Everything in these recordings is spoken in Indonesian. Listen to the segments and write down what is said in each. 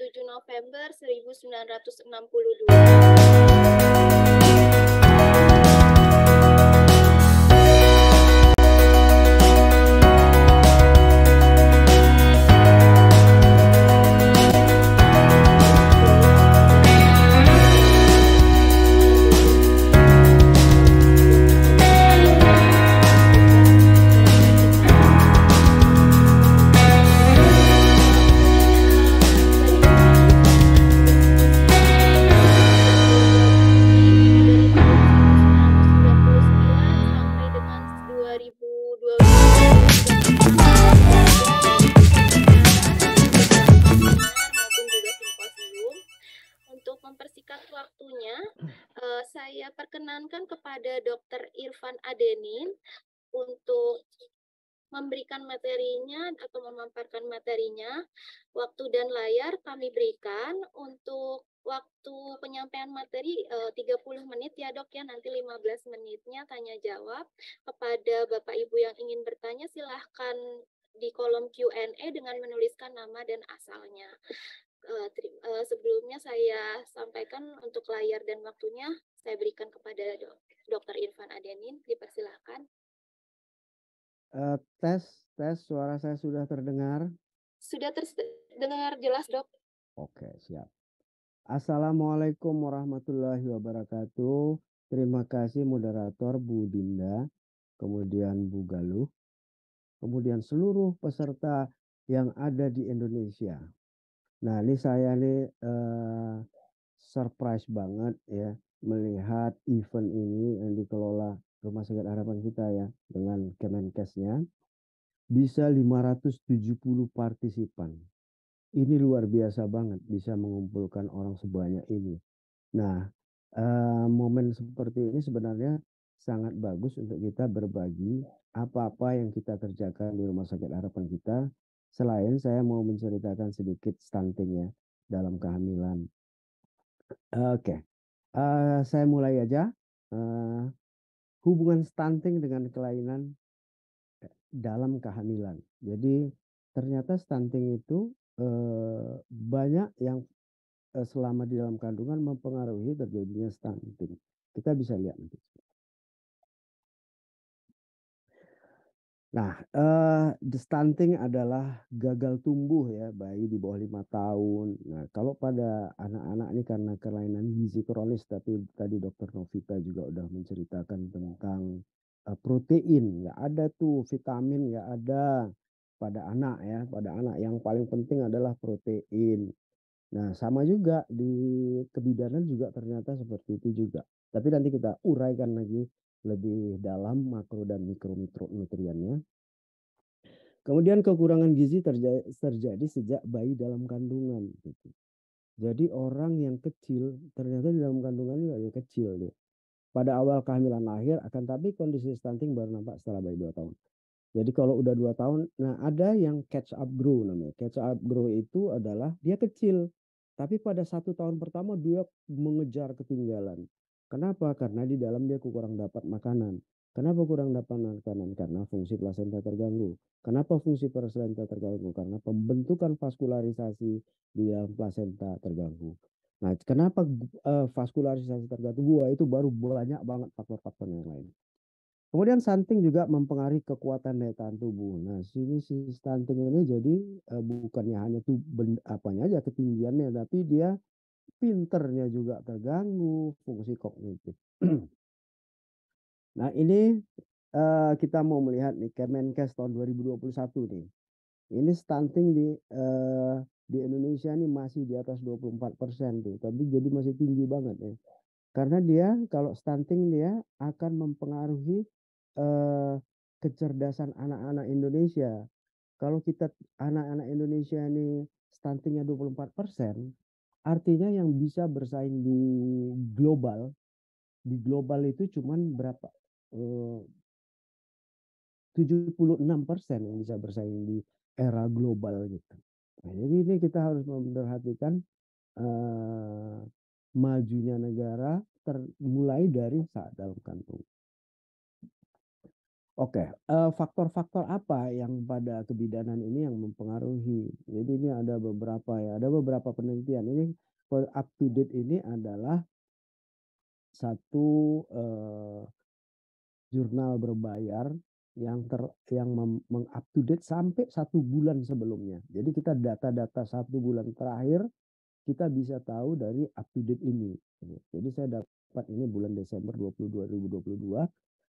7 November 1962. Sampai dengan 2012 maupun juga simposium. Untuk mempersingkat waktunya, saya perkenankan kepada Dr. Irfan Adenin untuk memberikan materinya atau memaparkan materinya. Waktu dan layar kami berikan. Untuk waktu penyampaian materi 30 menit ya Dok ya, nanti 15 menitnya tanya jawab. Kepada Bapak Ibu yang ingin bertanya silahkan di kolom Q&A dengan menuliskan nama dan asalnya. Sebelumnya saya sampaikan untuk layar dan waktunya saya berikan kepada Dr. Irfan Adenin. Dipersilahkan. Tes, suara saya sudah terdengar? Sudah terdengar jelas, Dok. Oke, siap. Assalamualaikum warahmatullahi wabarakatuh. Terima kasih moderator Bu Dinda, kemudian Bu Galuh, kemudian seluruh peserta yang ada di Indonesia. Nah, ini saya nih surprise banget ya melihat event ini yang dikelola Rumah Sakit Harapan kita ya dengan Kemenkesnya. Bisa 570 partisipan. Ini luar biasa banget bisa mengumpulkan orang sebanyak ini. Nah, momen seperti ini sebenarnya sangat bagus untuk kita berbagi apa-apa yang kita kerjakan di Rumah Sakit Harapan kita. Selain saya mau menceritakan sedikit stunting ya dalam kehamilan. Oke, saya mulai aja. Hubungan stunting dengan kelainan dalam kehamilan. Jadi ternyata stunting itu banyak yang selama di dalam kandungan mempengaruhi terjadinya stunting. Kita bisa lihat nanti. Nah, stunting adalah gagal tumbuh ya bayi di bawah 5 tahun. Nah, kalau pada anak-anak ini karena kelainan gizi kronis, tapi tadi Dokter Novita juga udah menceritakan tentang protein, nggak ada tuh vitamin, nggak ada pada anak ya. Pada anak yang paling penting adalah protein. Nah, sama juga di kebidanan juga ternyata seperti itu juga. Tapi nanti kita uraikan lagi lebih dalam makro dan mikronutriennya. Kemudian kekurangan gizi terjadi sejak bayi dalam kandungan. Gitu. Jadi orang yang kecil ternyata di dalam kandungannya yang kecil dia. Pada awal kehamilan lahir akan tapi kondisi stunting baru nampak setelah bayi 2 tahun. Jadi kalau udah 2 tahun, nah ada yang catch up grow namanya. Catch up grow itu adalah dia kecil, tapi pada 1 tahun pertama dia mengejar ketinggalan. Kenapa? Karena di dalam dia kurang dapat makanan. Kenapa kurang dapat makanan? Karena fungsi plasenta terganggu. Kenapa fungsi plasenta terganggu? Karena pembentukan vaskularisasi di dalam plasenta terganggu. Nah, kenapa vaskularisasi terganggu? Wah, itu baru banyak banget faktor-faktor yang lain. Kemudian stunting juga mempengaruhi kekuatan daya tahan tubuh. Nah, si stunting ini jadi bukannya hanya tuh apanya aja ketinggiannya, tapi dia pinternya juga terganggu, fungsi kognitif. Nah, ini kita mau melihat nih Kemenkes tahun 2021 nih. Ini stunting di Indonesia nih masih di atas 24% tuh, tapi jadi masih tinggi banget ya. Karena dia kalau stunting dia akan mempengaruhi kecerdasan anak-anak Indonesia. Kalau kita anak-anak Indonesia ini stuntingnya 24%, artinya yang bisa bersaing di global itu cuman berapa? 76% yang bisa bersaing di era global gitu. Nah, jadi ini kita harus memperhatikan majunya negara mulai dari saat dalam kandung. Oke, faktor-faktor apa yang pada kebidanan ini yang mempengaruhi? Jadi ini ada beberapa ya, ada beberapa penelitian. Ini up to date ini adalah satu jurnal berbayar yang meng-up to date sampai 1 bulan sebelumnya. Jadi kita data-data 1 bulan terakhir kita bisa tahu dari up to date ini. Jadi saya dapat ini bulan Desember 2022,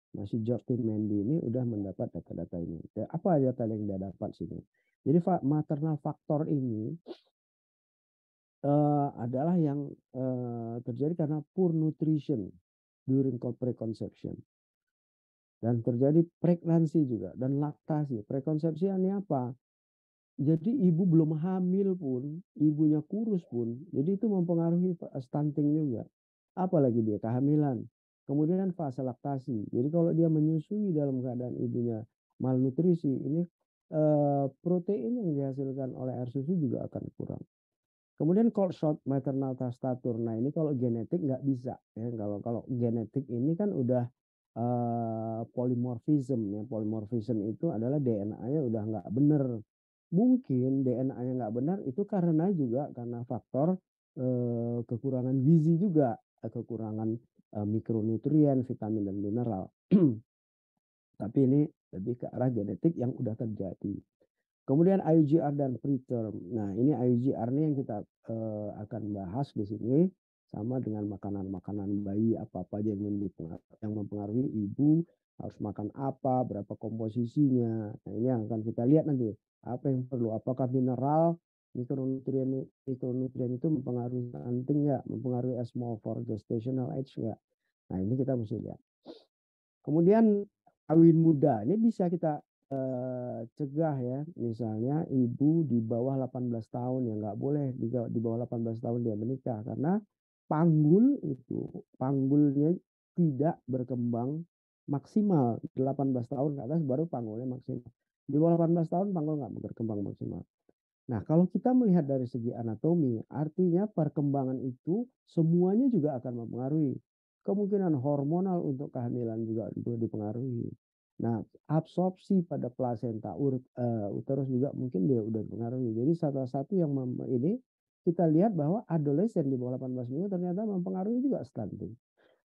masih George Mendy ini udah mendapat data-data ini. Ya, apa data yang dia dapat sini? Jadi maternal faktor ini adalah yang terjadi karena poor nutrition during preconception. Dan terjadi pregnancy juga dan laktasi. Prekonsepsi ini apa? Jadi ibu belum hamil pun, ibunya kurus pun, jadi itu mempengaruhi stunting juga. Apalagi dia kehamilan. Kemudian fase laktasi. Jadi kalau dia menyusui dalam keadaan ibunya malnutrisi, ini protein yang dihasilkan oleh air susu juga akan kurang. Kemudian cold short maternal testatur. Nah ini kalau genetik nggak bisa ya. Kalau genetik ini kan udah polymorphism ya. Polymorphism itu adalah DNA-nya udah nggak benar. Mungkin DNA-nya nggak benar itu karena faktor kekurangan gizi juga, kekurangan mikronutrien, vitamin dan mineral. Tapi ini lebih ke arah genetik yang udah terjadi. Kemudian IUGR dan preterm. Nah, ini IUGR ini yang kita akan bahas di sini sama dengan makanan-makanan bayi apa-apa aja yang mempengaruhi ibu harus makan apa, berapa komposisinya. Nah, ini yang akan kita lihat nanti. Apa yang perlu? Apakah mineral, mikronutrien itu mempengaruhi stunting enggak? Mempengaruhi small for gestational age enggak? Nah, ini kita mesti lihat. Kemudian kawin muda. Ini bisa kita cegah ya, misalnya ibu di bawah 18 tahun ya nggak boleh di bawah 18 tahun dia menikah karena panggulnya tidak berkembang maksimal 18 tahun ke atas baru panggulnya maksimal. Di bawah 18 tahun panggul nggak berkembang maksimal. Nah, kalau kita melihat dari segi anatomi, artinya perkembangan itu semuanya juga akan mempengaruhi. Kemungkinan hormonal untuk kehamilan juga dipengaruhi. Nah, absorpsi pada plasenta uterus juga mungkin dia udah dipengaruhi. Jadi salah satu yang ini kita lihat bahwa adolesen di bawah 18 minggu ternyata mempengaruhi juga stunting.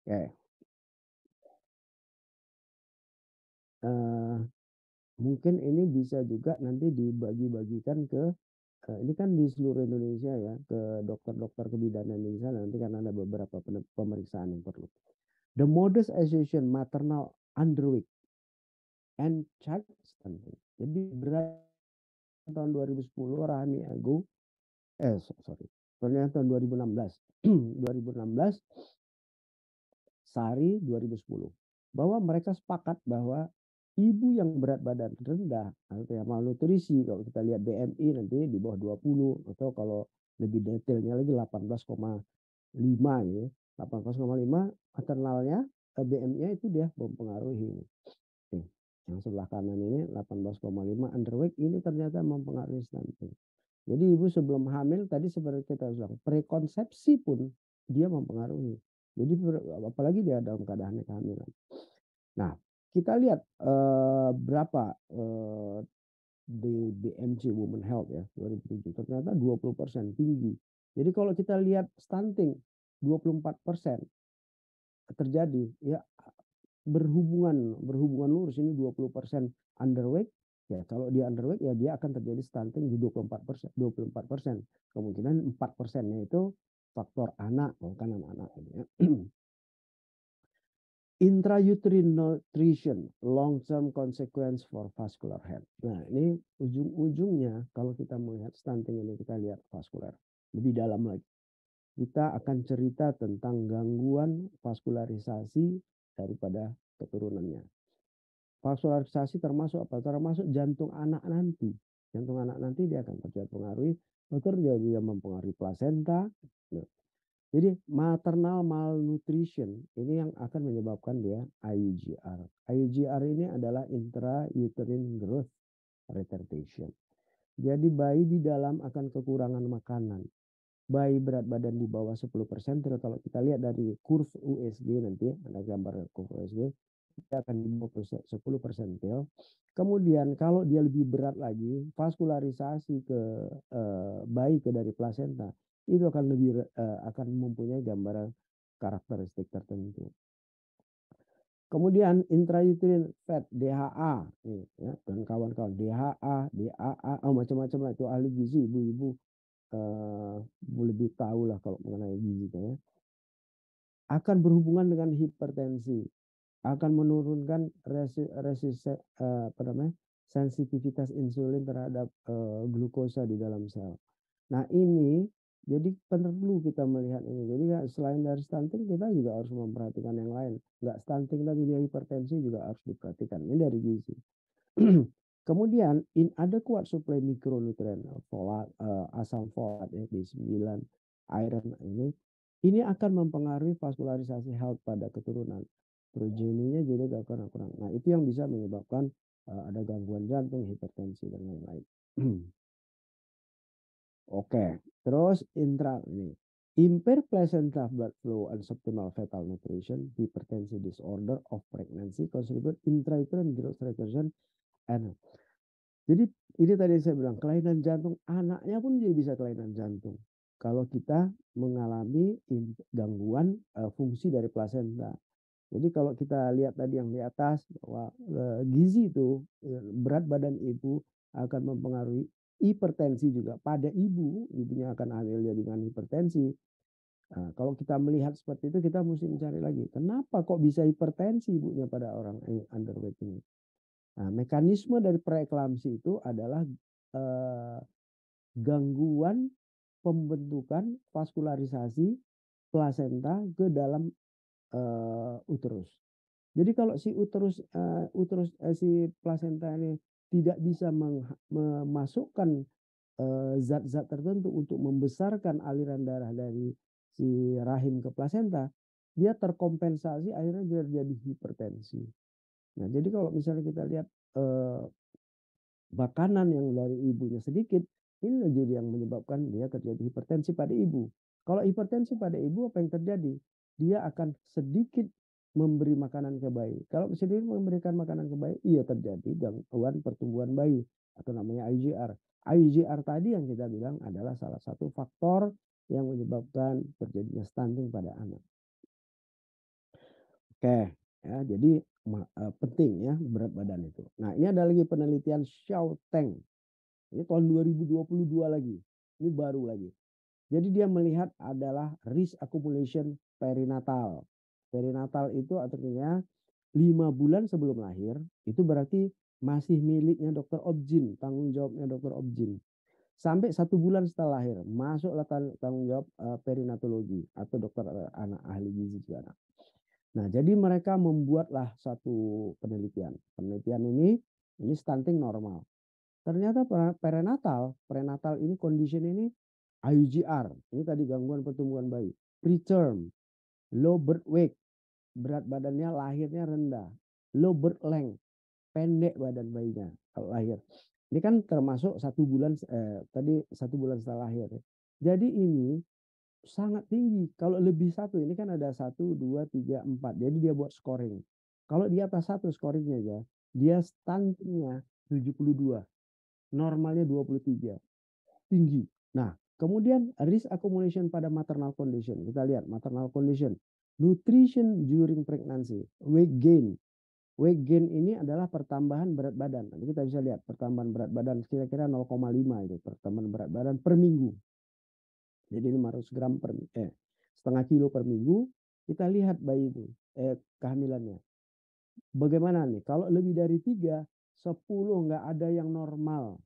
Oke. Mungkin ini bisa juga nanti dibagi-bagikan ke ini kan di seluruh Indonesia ya, ke dokter-dokter kebidanan di sana nanti kan ada beberapa pemeriksaan yang perlu. The modus association maternal underweight and child stunting. Jadi berat tahun 2010 Rahmi Agung, sorry, tahun 2016, 2016 Sari 2010, bahwa mereka sepakat bahwa ibu yang berat badan rendah atau yang malnutrisi, kalau kita lihat BMI nanti di bawah 20 atau kalau lebih detailnya lagi 18,5 ya. 18,5 maternalnya BMI-nya itu dia mempengaruhi. Oke. Yang sebelah kanan ini 18,5 underweight ini ternyata mempengaruhi stunting. Jadi ibu sebelum hamil tadi seperti kita bilang prekonsepsi pun dia mempengaruhi. Jadi apalagi dia dalam keadaan kehamilan. Nah, kita lihat berapa di BMC Women Health ya 2007 ternyata 20% tinggi. Jadi kalau kita lihat stunting 24% terjadi ya berhubungan lurus ini 20% underweight ya kalau dia underweight ya dia akan terjadi stunting di 24%. Kemungkinan 4%-nya itu faktor anak bukan anak-anak ya. Intrauterine nutrition, long term consequence for vascular health. Nah, ini ujung-ujungnya kalau kita melihat stunting ini kita lihat vaskular lebih dalam lagi. Kita akan cerita tentang gangguan vaskularisasi daripada keturunannya. Vaskularisasi termasuk apa? Termasuk jantung anak nanti. Jantung anak nanti dia akan terpengaruhi, dia mempengaruhi plasenta. Nah, jadi maternal malnutrition ini yang akan menyebabkan dia IUGR. IUGR ini adalah intrauterine growth retardation. Jadi bayi di dalam akan kekurangan makanan. Bayi berat badan di bawah 10%, terus kalau kita lihat dari kurve USG nanti ada gambar kurve USG, dia akan di bawah 10 persentil. Kemudian kalau dia lebih berat lagi, vaskularisasi ke bayi ke dari plasenta itu akan lebih akan mempunyai gambaran karakteristik tertentu. Kemudian intrauterine fat DHA ya, dan kawan-kawan DHA, DAA, macam-macam lah itu ahli gizi ibu-ibu lebih tahu lah kalau mengenai gizi ya. Akan berhubungan dengan hipertensi, akan menurunkan sensitivitas insulin terhadap glukosa di dalam sel. Nah ini jadi perlu kita melihat ini. Jadi selain dari stunting kita juga harus memperhatikan yang lain. Nggak stunting tapi dia hipertensi juga harus diperhatikan. Ini dari gizi. Kemudian inadequate supply mikronutrien, folat, asam folat ya, B9, iron ini akan mempengaruhi vaskularisasi health pada keturunan. Progeninya jadi agak kurang. Nah itu yang bisa menyebabkan ada gangguan jantung, hipertensi dan lain-lain. Oke, terus ini. Impaired placenta blood flow and suboptimal fetal nutrition, hypertension disorder of pregnancy, contribute intrauterine growth retardation, and jadi ini tadi saya bilang kelainan jantung anaknya pun dia bisa kelainan jantung. Kalau kita mengalami gangguan fungsi dari plasenta. Jadi kalau kita lihat tadi yang di atas bahwa gizi itu berat badan ibu akan mempengaruhi hipertensi juga pada ibu, ibunya akan hamil dengan hipertensi. Nah, kalau kita melihat seperti itu kita mesti mencari lagi, kenapa kok bisa hipertensi ibunya pada orang underweight ini? Nah, mekanisme dari preeklamsi itu adalah gangguan pembentukan vaskularisasi plasenta ke dalam uterus. Jadi kalau si si plasenta ini tidak bisa memasukkan zat-zat tertentu untuk membesarkan aliran darah dari si rahim ke plasenta, dia terkompensasi akhirnya dia jadi hipertensi. Nah, jadi kalau misalnya kita lihat makanan yang dari ibunya sedikit, ini jadi yang menyebabkan dia terjadi hipertensi pada ibu. Kalau hipertensi pada ibu apa yang terjadi? Dia akan sedikit memberi makanan ke bayi. Kalau sedikit memberikan makanan ke bayi, iya terjadi gangguan pertumbuhan bayi atau namanya IGR. IGR tadi yang kita bilang adalah salah satu faktor yang menyebabkan terjadinya stunting pada anak. Oke, ya, jadi penting ya berat badan itu. Nah, ini ada lagi penelitian Xiao Teng. Ini tahun 2022 lagi. Ini baru lagi. Jadi dia melihat adalah risk accumulation perinatal. Perinatal itu artinya 5 bulan sebelum lahir, itu berarti masih miliknya dokter Objin, tanggung jawabnya dokter Objin. Sampai 1 bulan setelah lahir, masuklah tanggung jawab perinatologi atau dokter anak ahli gizi juga anak. Nah, jadi mereka membuatlah satu penelitian. Penelitian ini stunting normal. Ternyata prenatal ini condition ini IUGR, ini tadi gangguan pertumbuhan bayi, preterm, low birth weight, berat badannya lahirnya rendah, low birth length, pendek badan bayinya kalau lahir. Ini kan termasuk 1 bulan tadi 1 bulan setelah lahir. Jadi ini sangat tinggi. Kalau lebih 1 ini kan ada 1, 2, 3, 4. Jadi dia buat scoring. Kalau di atas 1 scoringnya ya, dia stuntingnya 72. Normalnya 23. Tinggi. Nah, kemudian risk accumulation pada maternal condition. Kita lihat maternal condition. Nutrition during pregnancy. Weight gain. Weight gain ini adalah pertambahan berat badan. Nanti kita bisa lihat pertambahan berat badan kira-kira 0,5 itu pertambahan berat badan per minggu. Jadi 500 gram setengah kilo per minggu. Kita lihat bayi itu kehamilannya. Bagaimana nih? Kalau lebih dari 3, 10 nggak ada yang normal.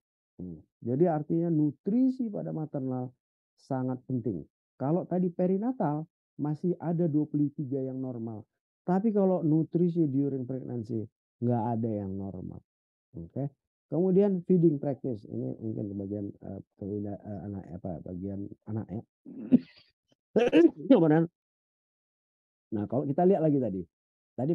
Jadi artinya nutrisi pada maternal sangat penting. Kalau tadi perinatal masih ada 23 yang normal. Tapi kalau nutrisi during pregnancy nggak ada yang normal. Oke. Kemudian feeding practice ini mungkin bagian anak bagian anak ya. Nah, kalau kita lihat lagi tadi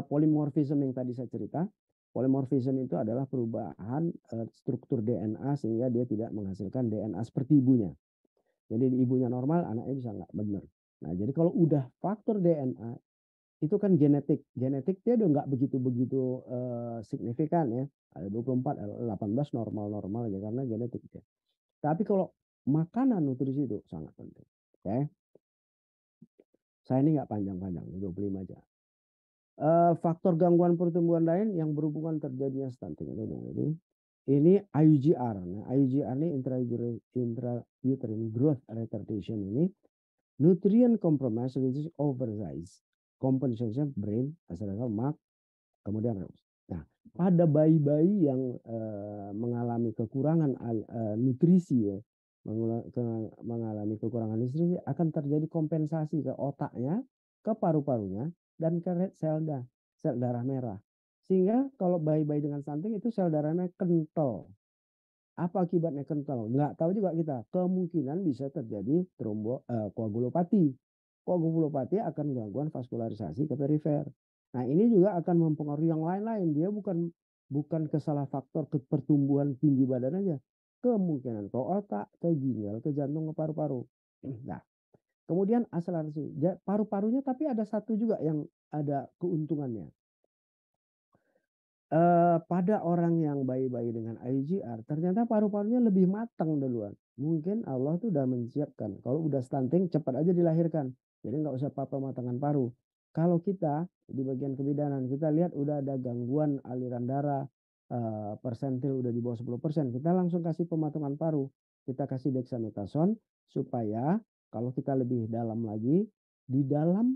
polimorfisme yang tadi saya cerita, polimorfisme itu adalah perubahan struktur DNA sehingga dia tidak menghasilkan DNA seperti ibunya. Jadi di ibunya normal, anaknya bisa nggak benar. Nah, jadi kalau udah faktor DNA itu kan genetik. Genetik dia udah nggak begitu-begitu signifikan ya. Ada 24, ada 18 normal-normal aja karena genetik ya. Tapi kalau makanan nutrisi itu sangat penting. Oke. Saya ini nggak panjang-panjang, 25 aja. Faktor gangguan pertumbuhan lain yang berhubungan terjadinya stunting. Ini IUGR. Nah, IUGR ini intrauterine growth retardation ini nutrient compromise which is oversize compensation brain asal mark kemudian reus. Nah, pada bayi-bayi yang mengalami kekurangan nutrisi ya, mengalami kekurangan nutrisi akan terjadi kompensasi ke otaknya, ke paru-parunya, dan ke red sel darah merah. Sehingga kalau bayi-bayi dengan stunting itu sel darahnya kental. Apa akibatnya kental? Nggak tahu juga kita. Kemungkinan bisa terjadi koagulopati. Koagulopati akan gangguan vaskularisasi ke perifer. Nah, ini juga akan mempengaruhi yang lain-lain. Dia bukan kesalah faktor ke pertumbuhan tinggi badan aja. Kemungkinan ke otak, ke ginjal, ke jantung, ke paru-paru. Nah, kemudian akselerasi. Paru-parunya tapi ada satu juga yang ada keuntungannya. Pada orang yang bayi-bayi dengan IGR, ternyata paru-parunya lebih matang duluan. Mungkin Allah tuh udah menyiapkan. Kalau udah stunting, cepat aja dilahirkan. Jadi nggak usah pematangan paru. Kalau kita di bagian kebidanan, kita lihat udah ada gangguan aliran darah, persentil udah di bawah 10%, kita langsung kasih pematangan paru. Kita kasih dexamethasone supaya kalau kita lebih dalam lagi, di dalam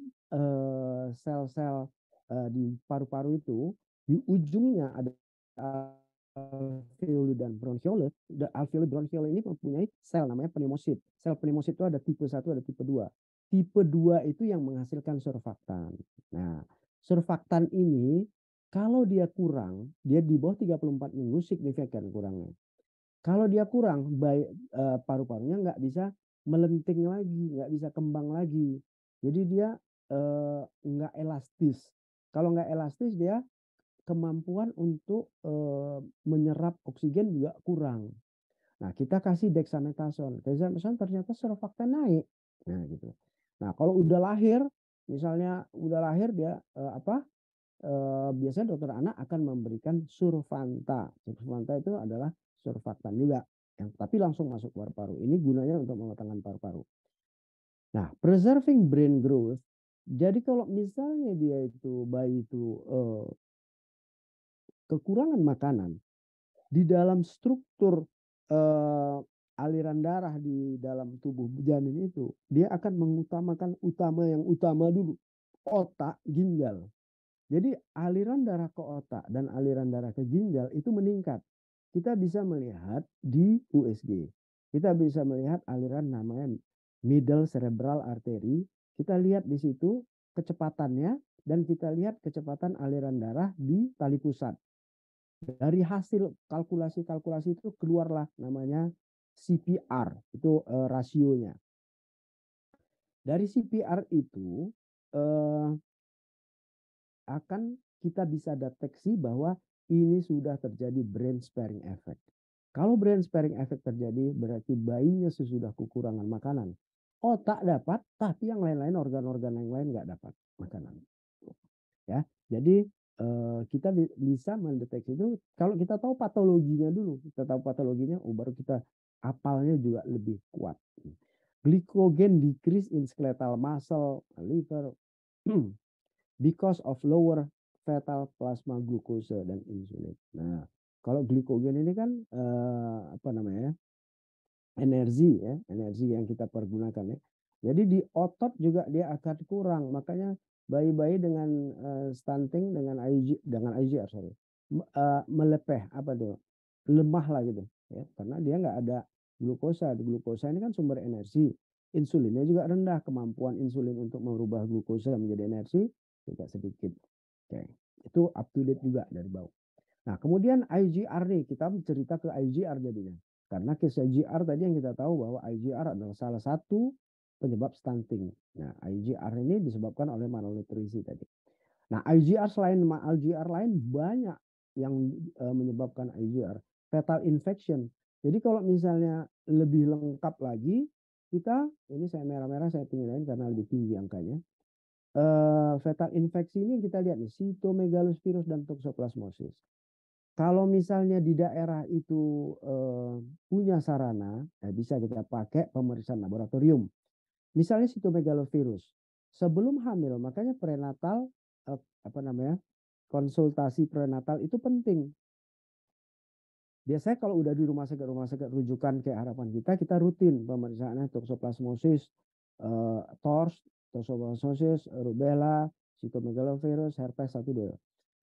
sel-sel di paru-paru itu, di ujungnya ada alveoli dan bronchiole. Alveoli bronchiole ini mempunyai sel namanya pneumosit. Sel pneumosit itu ada tipe 1, ada tipe 2. Tipe 2 itu yang menghasilkan surfaktan. Nah, surfaktan ini kalau dia kurang, dia di bawah 34 minggu signifikan kurangnya. Kalau dia kurang, paru-parunya nggak bisa melenting lagi, nggak bisa kembang lagi. Jadi dia nggak elastis. Kalau nggak elastis dia kemampuan untuk menyerap oksigen juga kurang. Nah, kita kasih dexamethasone. Dexamethasone ternyata surfaktan naik. Nah, gitu. Nah, kalau udah lahir, misalnya udah lahir dia biasanya dokter anak akan memberikan Surfanta. Surfanta itu adalah surfaktan juga, yang tapi langsung masuk paru-paru. Ini gunanya untuk mematangkan paru-paru. Nah, preserving brain growth. Jadi kalau misalnya dia itu bayi itu kekurangan makanan di dalam struktur aliran darah di dalam tubuh janin itu, dia akan mengutamakan yang utama dulu, otak, ginjal. Jadi aliran darah ke otak dan aliran darah ke ginjal itu meningkat. Kita bisa melihat di USG. Kita bisa melihat aliran namanya middle cerebral artery. Kita lihat di situ kecepatannya dan kita lihat kecepatan aliran darah di tali pusat. Dari hasil kalkulasi-kalkulasi itu keluarlah namanya CPR, itu rasionya. Dari CPR itu akan kita bisa deteksi bahwa ini sudah terjadi brain sparing effect. Kalau brain sparing effect terjadi berarti bayinya sesudah kekurangan makanan. Otak dapat, tapi yang lain-lain organ-organ yang lain nggak dapat makanan. Ya, jadi kita bisa mendeteksi itu kalau kita tahu patologinya dulu. Kita tahu patologinya, baru kita apalnya juga lebih kuat. Glycogen decrease in skeletal muscle, liver, because of lower fetal plasma glucose dan insulin. Nah, kalau glikogen ini kan apa namanya? Energi ya, energi yang kita pergunakan ya. Jadi di otot juga dia akan kurang. Makanya bayi-bayi dengan stunting dengan IGR sorry, melepeh apa tuh? Lemah lah gitu ya. Karena dia nggak ada glukosa. Glukosa ini kan sumber energi. Insulinnya juga rendah. Kemampuan insulin untuk merubah glukosa menjadi energi juga sedikit. Oke. Itu up to date juga dari bawah. Nah, kemudian IGR nih, kita cerita ke IGR jadinya. Karena case IGR tadi yang kita tahu bahwa IGR adalah salah satu penyebab stunting. Nah, IGR ini disebabkan oleh malnutrisi tadi. Nah, IGR selain IGR lain banyak yang menyebabkan IGR. Fetal infection. Jadi kalau misalnya lebih lengkap lagi, kita, ini saya merah-merah saya tinggalin karena lebih tinggi angkanya. fetal infeksi ini kita lihat nih, cytomegalovirus dan toxoplasmosis. Kalau misalnya di daerah itu punya sarana, bisa kita pakai pemeriksaan laboratorium. Misalnya cytomegalovirus. Sebelum hamil, makanya prenatal apa namanya? Konsultasi prenatal itu penting. Biasanya kalau udah di rumah sakit rujukan kayak harapan kita rutin pemeriksaannya toxoplasmosis, TORS, toxoplasmosis, rubella, cytomegalovirus, herpes 1, 2.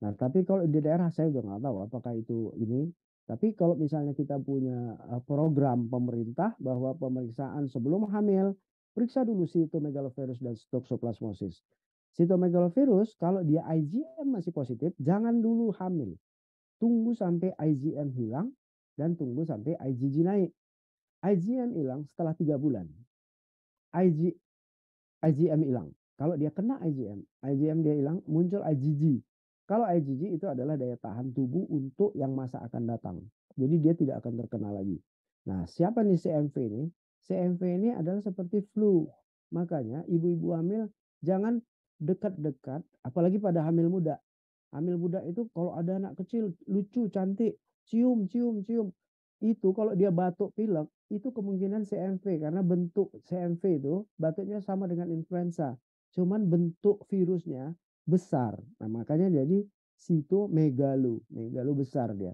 Nah, tapi kalau di daerah saya juga nggak tahu apakah itu ini. Tapi kalau misalnya kita punya program pemerintah bahwa pemeriksaan sebelum hamil, periksa dulu cytomegalovirus dan toxoplasmosis. Cytomegalovirus kalau dia IgM masih positif, jangan dulu hamil. Tunggu sampai IgM hilang dan tunggu sampai IgG naik. IgM hilang setelah 3 bulan. IG, IgM hilang. Kalau dia kena IgM dia hilang, muncul IgG. Kalau IgG itu adalah daya tahan tubuh untuk yang masa akan datang. Jadi dia tidak akan terkena lagi. Nah, siapa nih CMV ini? CMV ini adalah seperti flu. Makanya ibu-ibu hamil jangan dekat-dekat, apalagi pada hamil muda. Hamil muda itu kalau ada anak kecil lucu, cantik, cium, cium, cium. Itu kalau dia batuk pilek, itu kemungkinan CMV karena bentuk CMV itu batuknya sama dengan influenza. Cuman bentuk virusnya besar. Nah, makanya jadi sitomegalo, megalo besar dia.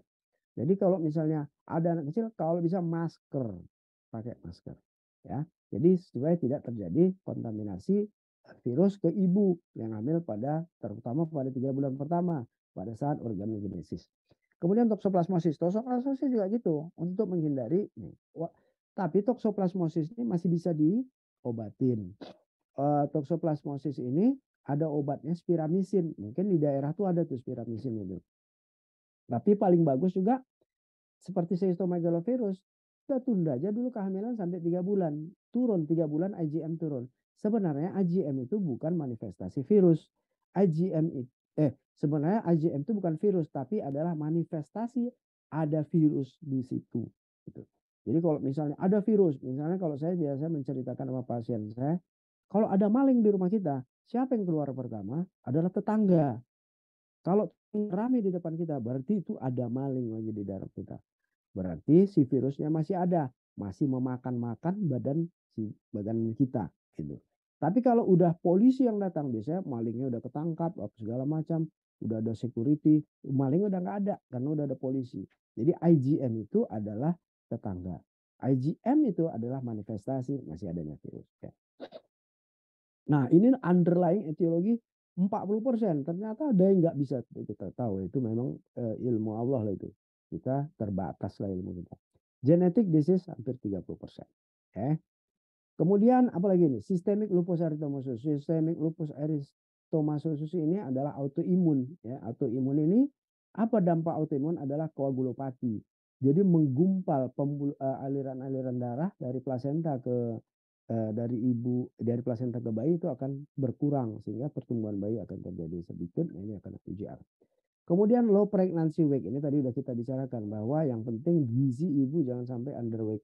Jadi kalau misalnya ada anak kecil, kalau bisa masker, pakai masker, ya. Jadi supaya tidak terjadi kontaminasi virus ke ibu yang hamil terutama pada 3 bulan pertama pada saat organogenesis. Kemudian toxoplasmosis, toxoplasmosis juga gitu untuk menghindari. Tapi toxoplasmosis ini masih bisa diobatin. Toxoplasmosis ini ada obatnya spiramisin. Mungkin di daerah tuh ada tuh spiramisin itu. Tapi paling bagus juga seperti cytomegalovirus, kita tunda aja dulu kehamilan sampai 3 bulan. Turun 3 bulan IgM turun. Sebenarnya IgM itu bukan manifestasi virus. IgM itu, sebenarnya IgM itu bukan virus, tapi adalah manifestasi ada virus di situ. Gitu. Jadi kalau misalnya ada virus, misalnya kalau saya biasa menceritakan sama pasien saya, kalau ada maling di rumah kita, siapa yang keluar pertama? Adalah tetangga. Kalau rame di depan kita, berarti itu ada maling lagi di dalam kita. Berarti si virusnya masih ada, masih memakan-makan badan kita gitu. Tapi kalau udah polisi yang datang, biasanya malingnya udah ketangkap segala macam, udah ada security, malingnya udah nggak ada karena udah ada polisi. Jadi IgM itu adalah tetangga. IgM itu adalah manifestasi masih adanya virus. Ya. Nah, ini underlying etiologi 40%. Ternyata ada yang nggak bisa kita tahu. Itu memang ilmu Allah lah itu. Kita terbatas lah ilmu kita. Genetic disease hampir 30%. Kemudian apalagi ini? Systemic lupus erythematosus. Systemic lupus erythematosus ini adalah autoimun. Ya, autoimun ini apa dampak autoimun adalah koagulopati. Jadi menggumpal aliran-aliran darah dari plasenta dari plasenta ke bayi itu akan berkurang sehingga pertumbuhan bayi akan terjadi sedikit. Nah, ini akan UJR. Kemudian low pregnancy weight ini tadi sudah kita bicarakan bahwa yang penting gizi ibu jangan sampai underweight,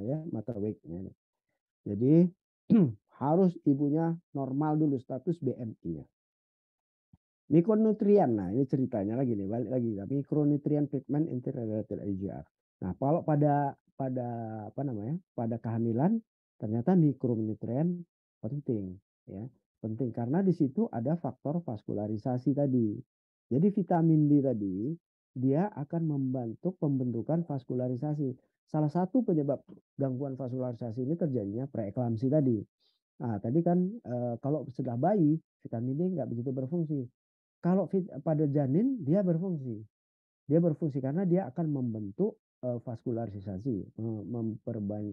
ya mother weight. Ya. Jadi harus ibunya normal dulu status BMI-nya. Mikronutrien, nah ini ceritanya lagi nih, balik lagi. Tapi mikronutrien treatment interrelated IGR. Nah, kalau pada apa namanya? Pada kehamilan ternyata mikronutrien penting, ya. Penting karena di situ ada faktor vaskularisasi tadi. Jadi vitamin D tadi dia akan membantu pembentukan vaskularisasi. Salah satu penyebab gangguan vaskularisasi ini terjadinya preeklamsi tadi. Nah, tadi kan kalau sudah bayi vitamin D nggak begitu berfungsi. Kalau pada janin dia berfungsi. Dia berfungsi karena dia akan membentuk vaskularisasi,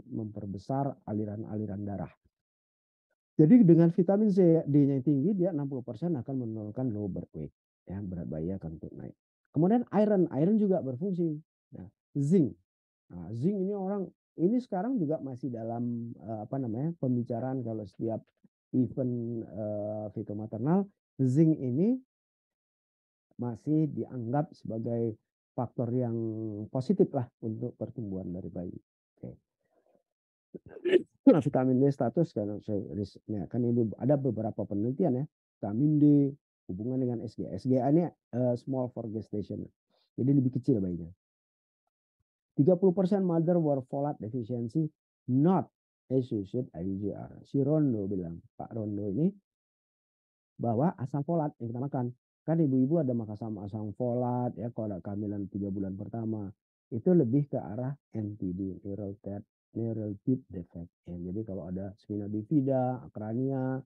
memperbesar aliran-aliran darah. Jadi dengan vitamin C D-nya yang tinggi, dia 60% akan menurunkan low birth weight. Ya, berat bayi akan naik. Kemudian iron juga berfungsi. Nah, zinc. Nah, zinc ini sekarang juga masih dalam apa namanya pembicaraan kalau setiap event fitomaternal, zinc ini masih dianggap sebagai faktor yang positif lah untuk pertumbuhan dari bayi. Oke. Nah, vitamin D status kan, ya, kan ini ada beberapa penelitian ya, vitamin D hubungan dengan SGA. SGA ini small for gestation, jadi lebih kecil bayinya. 30% mother were folate deficiency not associated IUGR. Si Rondo bilang, Pak Rondo ini, bahwa asam folat yang kita makan, kan ibu-ibu ada makan asam folat ya kalau ada kehamilan 3 bulan pertama, itu lebih ke arah NTD, neural tube defect ya. Jadi kalau ada spina bifida, akrania,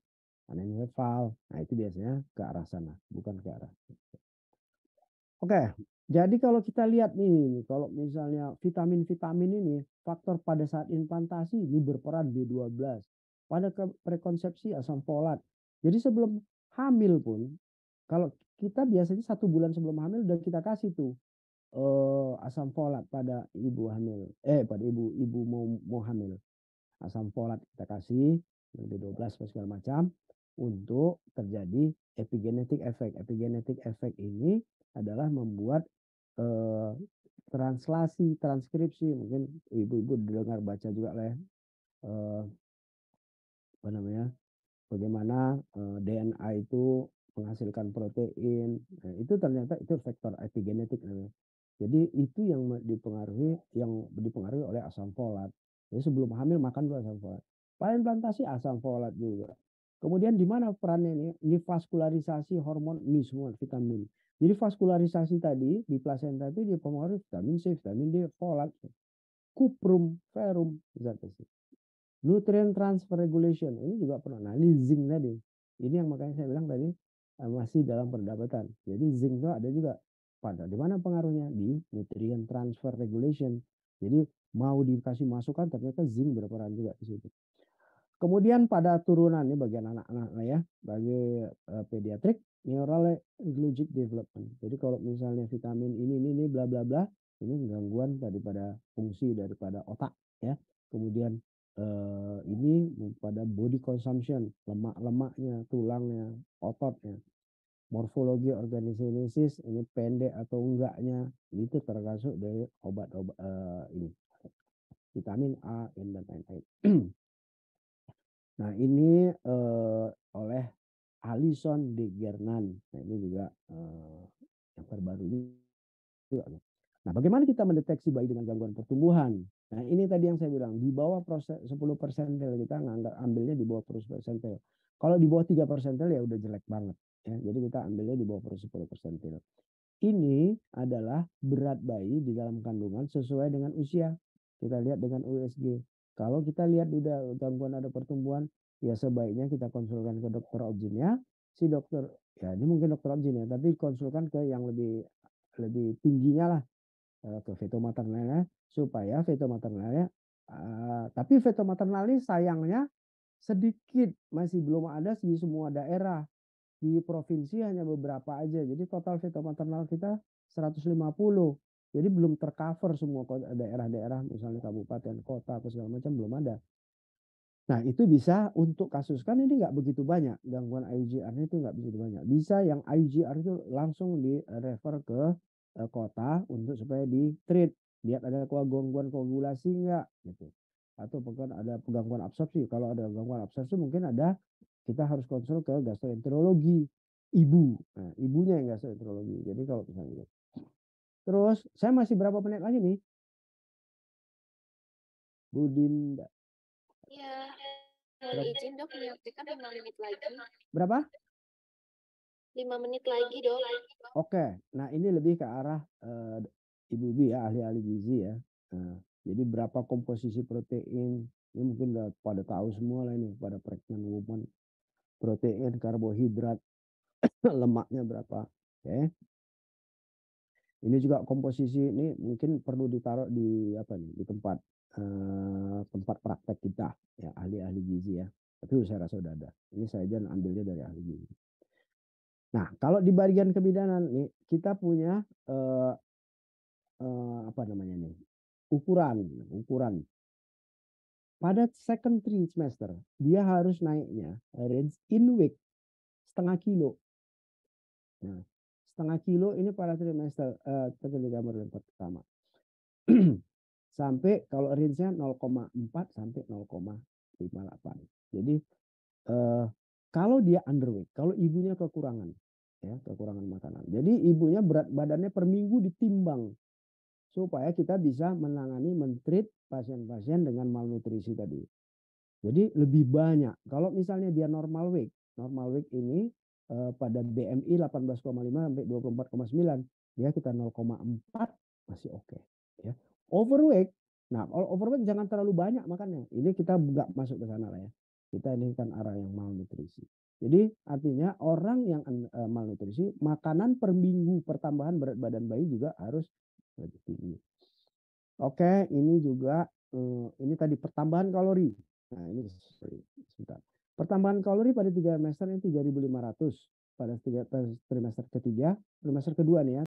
anencephaly, nah itu biasanya ke arah sana, bukan ke arah. Oke, jadi kalau kita lihat nih, kalau misalnya vitamin-vitamin ini, faktor pada saat implantasi ini berperan B12. Pada prekonsepsi asam folat. Jadi sebelum hamil pun, kalau kita biasanya 1 bulan sebelum hamil udah kita kasih tuh asam folat pada ibu hamil, pada ibu mau hamil. Asam folat kita kasih, B12 segala macam, untuk terjadi epigenetic effect. Epigenetic effect ini adalah membuat translasi, transkripsi, mungkin ibu-ibu dengar baca juga lah ya, apa namanya, bagaimana DNA itu menghasilkan protein. Nah, itu ternyata itu faktor epigenetik namanya. Jadi itu yang dipengaruhi oleh asam folat. Jadi sebelum hamil makan dulu asam folat. Pada implantasi asam folat juga. Kemudian di mana perannya ini? Ini vaskularisasi hormon, ini semua vitamin. Jadi vaskularisasi tadi di plasenta itu dipengaruhi vitamin C, vitamin D, folat, kuprum, ferrum, zat besi. Nutrient transfer regulation ini juga pernah. Nah ini zinc tadi. Ini yang makanya saya bilang tadi masih dalam perdebatan. Jadi zinc itu ada juga pada di mana pengaruhnya di nutrient transfer regulation. Jadi mau dikasih masukan ternyata zinc berperan juga di situ. Kemudian pada turunan ini bagian anak-anak ya, bagi pediatrik, neurologic development. Jadi kalau misalnya vitamin ini bla bla bla, ini gangguan daripada fungsi daripada otak ya. Kemudian ini pada body consumption, lemak-lemaknya, tulangnya, ototnya. Morfologi organigenesis ini pendek atau enggaknya, itu termasuk dari obat-obat ini vitamin A, N dan lain-lain. Nah ini oleh Alison de Gernan. Nah ini juga yang terbaru juga. Nah bagaimana kita mendeteksi bayi dengan gangguan pertumbuhan? Nah ini tadi yang saya bilang, di bawah 10 persentil kita ambilnya di bawah 10 persentil. Kalau di bawah 3 persentil ya udah jelek banget. Ya. Jadi kita ambilnya di bawah 10 persentil. Ini adalah berat bayi di dalam kandungan sesuai dengan usia. Kita lihat dengan USG. Kalau kita lihat udah gangguan ada pertumbuhan, ya sebaiknya kita konsulkan ke dokter obgynnya. Si dokter, ya ini mungkin dokter obgyn ya, tapi konsulkan ke yang lebih tingginya lah, ke feto maternalnya, supaya feto maternalnya, tapi feto maternal ini sayangnya sedikit, masih belum ada di semua daerah. Di provinsi hanya beberapa aja. Jadi total feto maternal kita 150. Jadi belum tercover semua daerah-daerah, misalnya kabupaten, kota, apa segala macam belum ada. Nah itu bisa untuk kasus, kan ini nggak begitu banyak, gangguan IUGR itu nggak begitu banyak. Bisa yang IUGR itu langsung di refer ke kota untuk supaya di treat, lihat ada gangguan koagulasi nggak gitu. Atau bahkan ada gangguan absorpsi. Kalau ada gangguan absorpsi mungkin kita harus konsul ke gastroenterologi ibu. Nah, ibunya yang gastroenterologi. Jadi kalau misalnya gitu. Terus saya masih berapa menit lagi nih? Bu Dinda. Ya, mohon izin dok, menyampaikan 5 menit lagi. Berapa? 5 menit lagi dok. Oke, nah ini lebih ke arah ibu-ibu ya, ahli-ahli gizi ya. Nah, jadi berapa komposisi protein, ini mungkin udah pada tahu semua lah ini, pada pregnant woman. Protein, karbohidrat, lemaknya berapa. Oke. Ini juga komposisi ini mungkin perlu ditaruh di apa nih, di tempat praktek kita ya, ahli-ahli gizi ya. Tapi saya rasa udah ada. Ini saya aja ambilnya dari ahli gizi. Nah, kalau di bagian kebidanan nih kita punya apa namanya nih? Ukuran. Pada second trimester dia harus naiknya range in weight 0,5 kilo. Nah, 0,5 kilo ini pada trimester gambar yang pertama. sampai kalau range-nya 0,4 sampai 0,58. Jadi kalau dia underweight, kalau ibunya kekurangan, ya kekurangan makanan. Jadi ibunya berat badannya per minggu ditimbang supaya kita bisa menangani mentreat pasien-pasien dengan malnutrisi tadi. Jadi lebih banyak. Kalau misalnya dia normal weight ini pada BMI 18,5 sampai 24,9, ya kita 0,4 masih oke. Ya. Overweight, nah kalau overweight jangan terlalu banyak makannya. Ini kita nggak masuk ke sana lah ya. Kita ini kan arah yang malnutrisi. Jadi artinya orang yang malnutrisi, makanan per minggu pertambahan berat badan bayi juga harus lebih tinggi. Oke, ini juga ini tadi pertambahan kalori. Nah, ini sebentar. Pertambahan kalori pada 3 trimester ini 3.500 pada trimester ketiga, trimester kedua nih ya.